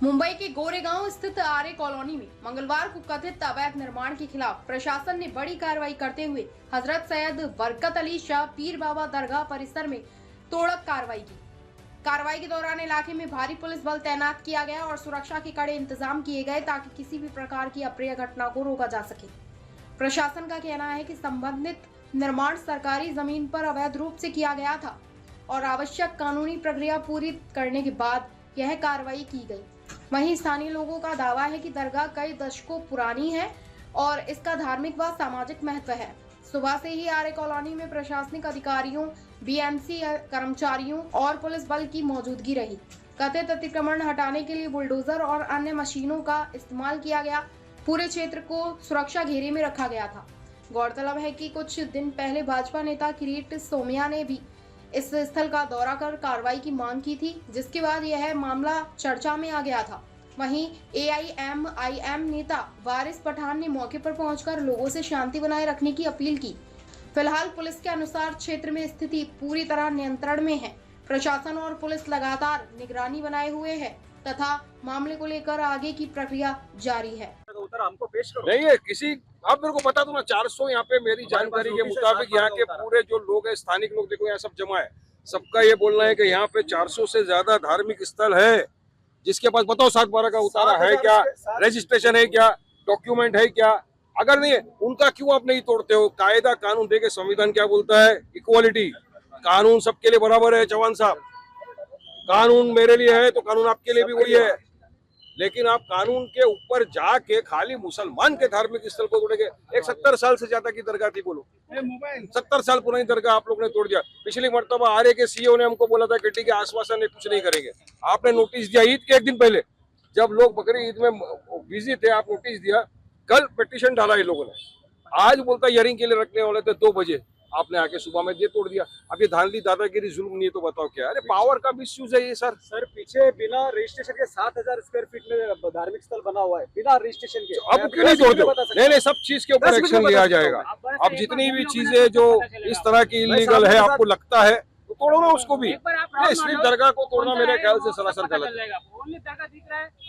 मुंबई के गोरेगांव स्थित आर्य कॉलोनी में मंगलवार को कथित अवैध निर्माण के खिलाफ प्रशासन ने बड़ी कार्रवाई करते हुए हजरत सैयद बरकत अली शाह पीर बाबा दरगाह परिसर में तोड़क कार्रवाई की। कार्रवाई के दौरान इलाके में भारी पुलिस बल तैनात किया गया और सुरक्षा के कड़े इंतजाम किए गए ताकि किसी भी प्रकार की अप्रिय घटना को रोका जा सके। प्रशासन का कहना है कि संबंधित निर्माण सरकारी जमीन पर अवैध रूप से किया गया था और आवश्यक कानूनी प्रक्रिया पूरी करने के बाद यह कार्रवाई की गई। वहीं स्थानीय लोगों का दावा है कि दरगाह कई दशकों पुरानी है और इसका धार्मिक व सामाजिक महत्व है। सुबह से ही आर्य कॉलोनी में प्रशासनिक अधिकारियों, बीएमसी कर्मचारियों और पुलिस बल की मौजूदगी रही। कथित अतिक्रमण हटाने के लिए बुलडोजर और अन्य मशीनों का इस्तेमाल किया गया। पूरे क्षेत्र को सुरक्षा घेरे में रखा गया था। गौरतलब है कि कुछ दिन पहले भाजपा नेता किरीट सोमैया ने भी इस स्थल का दौरा कर कार्रवाई की मांग की थी, जिसके बाद यह मामला चर्चा में आ गया था। वहीं AIMIM नेता वारिस पठान ने मौके पर पहुंचकर लोगों से शांति बनाए रखने की अपील की। फिलहाल पुलिस के अनुसार क्षेत्र में स्थिति पूरी तरह नियंत्रण में है। प्रशासन और पुलिस लगातार निगरानी बनाए हुए है तथा मामले को लेकर आगे की प्रक्रिया जारी है। हमको पेश करो। नहीं है किसी, आप मेरे को बता दो ना। 400 यहाँ पे मेरी जानकारी के मुताबिक यहाँ के पूरे जो लोग हैं, स्थानिक लोग, देखो यहाँ सब जमा है। सबका ये बोलना है कि यहाँ पे 400 से ज्यादा धार्मिक स्थल है। जिसके पास बताओ 7/12 का उतारा है क्या, रजिस्ट्रेशन है क्या, डॉक्यूमेंट है क्या? अगर नहीं है उनका क्यों आप नहीं तोड़ते हो? कायदा कानून देके संविधान क्या बोलता है? इक्वालिटी, कानून सबके लिए बराबर है। चौहान साहब, कानून मेरे लिए है तो कानून आपके लिए भी वही है। लेकिन आप कानून के ऊपर जाके खाली मुसलमान के धार्मिक स्थल को तोड़ेंगे। एक 70 साल से ज्यादा की दरगाह थी, बोलो 70 साल पुरानी दरगाह आप लोग ने तोड़ दिया। पिछली मर्तबा आर्य के CEO ने हमको बोला था कि ठीक है, आश्वासन है, कुछ नहीं करेंगे। आपने नोटिस दिया ईद के एक दिन पहले, जब लोग बकरी ईद में बिजी थे, आप नोटिस दिया। कल पिटीशन डाला इन लोगों ने, आज बोलता हियरिंग के लिए रखने वाले थे 2 बजे, आपने आके सुबह में ये तोड़ दिया। अब ये धांधली दादागिरी जुल्म नहीं है तो बताओ क्या? अरे पावर का मिसयूज है ये सर। पीछे बिना रजिस्ट्रेशन के 7000 स्क्वायर फीट में धार्मिक स्थल बना हुआ है, बिना रजिस्ट्रेशन के। अब क्यों नहीं तोड़ते हो? नहीं, सब चीज के ऊपर एक्शन लिया जाएगा। अब जितनी भी चीजें जो इस तरह की इलीगल है, आपको लगता है तो तोड़ो ना उसको भी। सिर्फ दरगाह को तोड़ना मेरे ख्याल से सरासर गलत है।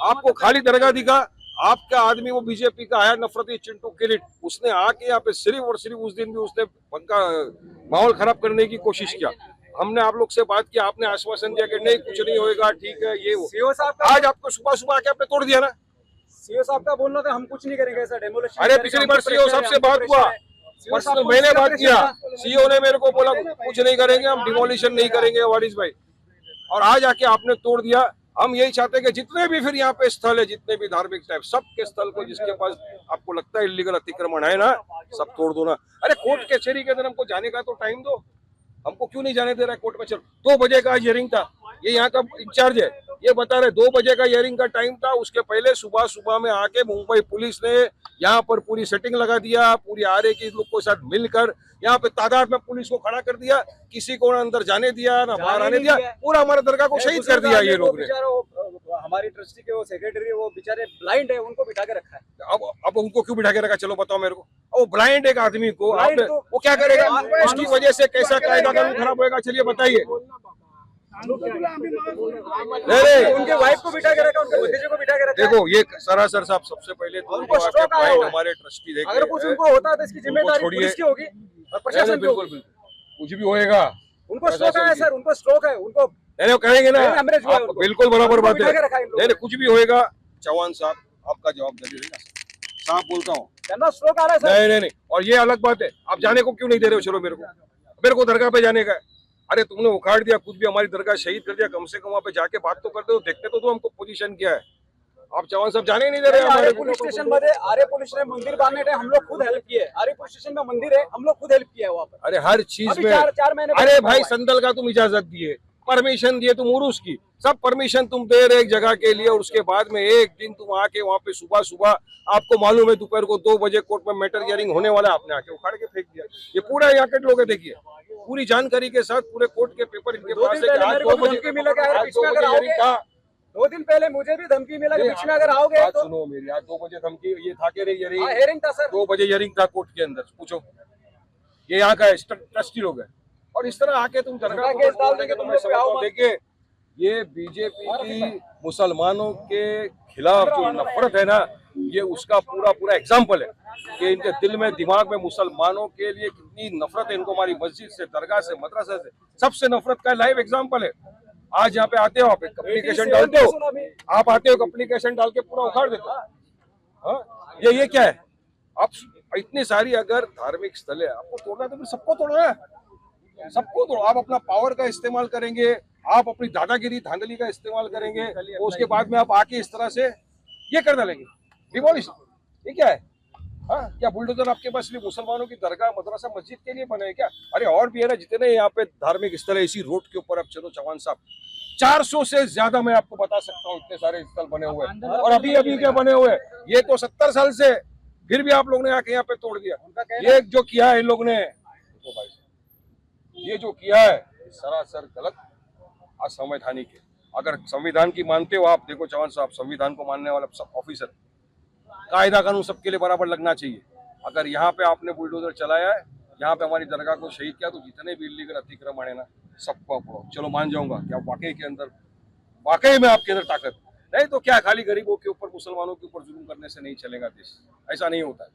आपको खाली दरगाह दिखा, आपका आदमी वो बीजेपी का है नफरती चिंटू किरीट, उसने आके यहाँ पे सिर्फ और सिर्फ उस दिन भी उसने उनका माहौल खराब करने की कोशिश किया। हमने आप लोग से बात किया, आपने आश्वासन दिया कि नहीं कुछ नहीं होएगा, ठीक है ये वो। सीओ साहब आज आपको सुबह सुबह आके आपने तोड़ दिया ना। सीओ साहब का बोलना था हम कुछ नहीं करेंगे सर, डेमोलिशन। अरे पिछली बार सीओ साहब से बात हुआ, पर्सनल मैंने बात किया, सीओ ने मेरे को बोला कुछ नहीं करेंगे, हम डिमोलिशन नहीं करेंगे वारिस भाई। और आज आके आपने तोड़ दिया। हम यही चाहते हैं कि जितने भी फिर यहाँ पे स्थल है, जितने भी धार्मिक टाइप, सबके स्थल को जिसके पास आपको लगता है इलीगल अतिक्रमण है ना, सब तोड़ दो ना। अरे कोर्ट कचहरी के अंदर हमको जाने का तो टाइम दो, हमको क्यों नहीं जाने दे रहा है कोर्ट में? चलो 2 बजे का हियरिंग था, ये यहाँ का इंचार्ज है, ये बता रहे 2 बजे का हियरिंग का टाइम था। उसके पहले सुबह में आके मुंबई पुलिस ने यहाँ पर पूरी सेटिंग लगा दिया, पूरी आर्य के लोग के साथ मिलकर यहाँ पे तादाद में पुलिस को खड़ा कर दिया। किसी को ना अंदर जाने दिया ना बाहर आने दिया, पूरा हमारे दरगाह को शहीद कर दिया ये लोग ने। हमारी ट्रस्टी के वो सेक्रेटरी, वो बेचारे ब्लाइंड है, उनको बिठा के रखा है। अब उनको क्यों बिठा के रखा? चलो बताओ मेरे को। वो ब्लाइंड एक आदमी को आपने, वो क्या करेगा? उसकी वजह से कैसा कायदा कानून खराब होएगा? चलिए बताइए। उनके वाइफ को बिठा के रखा, उनके भतीजे को बिठा के रखा। देखो ये सरासर साहब, सबसे पहले तो उनको स्ट्रोक आया हुआ है। हमारे ट्रस्टी देखे, अगर कुछ उनको होता है तो इसकी जिम्मेदारी पुलिस की होगी और प्रशासन की होगी। बिल्कुल कुछ भी होएगा। उनको स्ट्रोक है सर, उनको स्ट्रोक है, उनको नहीं कहेंगे ना, बिल्कुल बराबर बात है। नहीं कुछ भी होएगा। चौहान साहब आपका जवाब दे देगा, साफ बोलता हूँ। स्ट्रोक आ रहा है नहीं। और ये अलग बात है, आप जाने को क्यों नहीं दे रहे हो? चलो मेरे को दरगाह पे जाने का है। अरे तुमने उखाड़ दिया, कुछ भी हमारी दरगाह शहीद कर दिया, कम से कम वहाँ पे जाके बात तो करते हो, देखते तो हमको पोजीशन क्या है। आप चौहान साहब जाने ही नहीं दे रहे। आर्य पुलिस स्टेशन मध्ये आर्य पुलिस ने मंदिर बांधने टाइम हम लोग खुद हेल्प किए। आर्य पुलिस स्टेशन में मंदिर है, हम लोग खुद हेल्प किया है वहाँ पर। अरे हर चीज में 4 महीने। अरे भाई संदल का तुम इजाजत दिए, परमिशन दिए, तुम उर्स की सब परमिशन तुम दे रहे एक जगह के लिए, और उसके बाद में एक दिन तुम आके वहाँ पे सुबह आपको मालूम है दोपहर को 2 बजे कोर्ट में मैटर हियरिंग होने वाला, आपने आके उखाड़ के फेंक दिया। ये पूरा यहाँ के लोग देखिए, पूरी जानकारी के साथ पूरे कोर्ट के पेपर इनके पास है। 2 दिन पहले मुझे भी धमकी मिला कि बीच में अगर आओगे तो सुनो मेरी, आज 2 बजे धमकी, ये था के हियरिंग था सर, 2 बजे हियरिंग था कोर्ट के अंदर। पूछो, ये यहाँ का ट्रस्टी लोग है, और इस तरह आके तुम दरगाह को देखिए, ये बीजेपी की मुसलमानों के खिलाफ जो नफरत है ना, ये उसका पूरा पूरा एग्जाम्पल है कि इनके दिल में दिमाग में मुसलमानों के लिए कितनी नफरत है इनको। हमारी मस्जिद से, दरगाह से, मदरसा से, सबसे नफरत का लाइव एग्जाम्पल है। आज यहाँ पे आते हो, आप एप्लीकेशन डालते हो, आप आते हो एप्लीकेशन डाल के पूरा उखाड़ देते हो। हाँ, ये क्या है? आप इतनी सारी अगर धार्मिक स्थल है, आपको तोड़ना है तो फिर सबको तोड़ना है, सबको तोड़ो। आप अपना पावर का इस्तेमाल करेंगे, आप अपनी दादागिरी धांधली का इस्तेमाल करेंगे, तो उसके बाद में आप आके इस तरह से ये कर डालेंगे, डिमोलिश। ये क्या है? हाँ, क्या बुलडोजर आपके पास सिर्फ मुसलमानों की दरगाह, मदरसा, मस्जिद के लिए बने हैं क्या? अरे और भी है ना, जितने यहाँ पे धार्मिक स्थल है इसी रोड के ऊपर। आप चलो चौहान साहब, 400 से ज्यादा मैं आपको बता सकता हूँ, इतने सारे स्थल बने हुए हैं। और अभी अभी क्या बने हुए हैं? ये तो 70 साल से, फिर भी आप लोग ने आके यहाँ पे तोड़ दिया। ये जो किया है इन लोग ने, तो भाई ये जो किया है सरासर गलत, असंवैधानिक है। अगर संविधान की मानते हो आप, देखो चौहान साहब, संविधान को मानने वाला सब ऑफिसर, कायदा कानून सबके लिए बराबर लगना चाहिए। अगर यहाँ पे आपने बुलडोजर चलाया है, यहाँ पे हमारी दरगाह को शहीद किया, तो जितने भी इलीगल अतिक्रमण है ना, सबको अपड़ो। चलो मान जाऊंगा कि आप वाकई में आपके अंदर ताकत नहीं, तो क्या खाली गरीबों के ऊपर, मुसलमानों के ऊपर जुल्म करने से नहीं चलेगा देश? ऐसा नहीं होता है।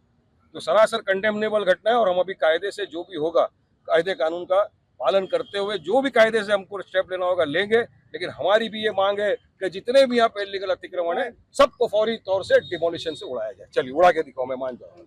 तो सरासर कंडेमनेबल घटना है। और हम अभी कायदे से जो भी होगा, कायदे कानून का पालन करते हुए जो भी कायदे से हमको स्टेप लेना होगा लेंगे। लेकिन हमारी भी ये मांग है कि जितने भी यहाँ पे इलीगल अतिक्रमण है, सबको फौरी तौर से डिमोलिशन से उड़ाया जाए। चलिए उड़ा के दिखाओ, मैं मान जाऊँ।